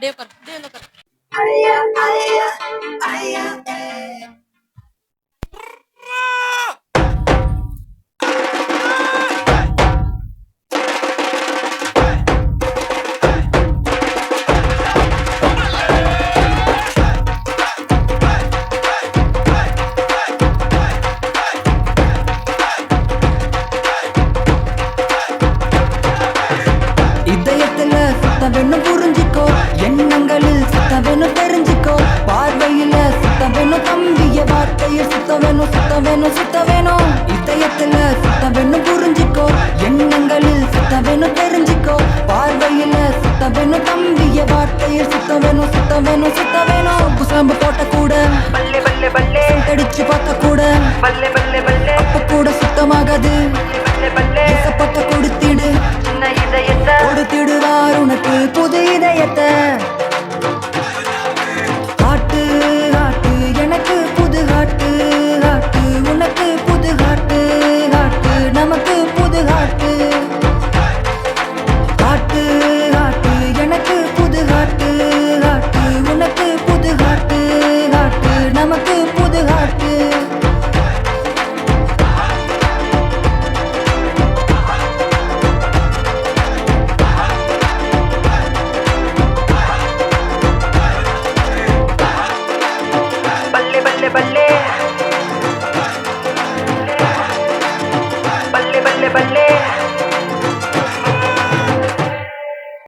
டே பாரு டே என்ன பாரு. இதயத்துல சுத்தம் வேணும் புரிஞ்சிக்கோ, எண்ணங்களில் சுத்தம் வேணும் தெரிஞ்சிக்கோ, பார்வையில சுத்தம் வேணும் தம்பிய, வார்த்தையில் சுத்தம் வேணும் சுத்தம் வேணும் சுத்தம் வேணும். இதயத்துல சுத்தம் வேணும் புரிஞ்சிக்கோ, எண்ணங்களில் சுத்தம் வேணும் தெரிஞ்சிக்கோ, பார்வையில சுத்தம் வேணும் தம்பிய, வார்த்தையில் சுத்தம் வேணும் சுத்தம் வேணும் சுத்தம் வேணும். குசாம்பு போட்ட கூட பல்லே பல்லே பல்லே அடிச்சு பார்த்த கூட பல்லே பல்லே பல்லே அப்ப கூட சுத்தமாகாது. பல்லே பல்லே பட்ட கொடுத்திடு சின்ன இதயத்தை கொடுத்திடுவார் உனக்கு புது இதயத்தை.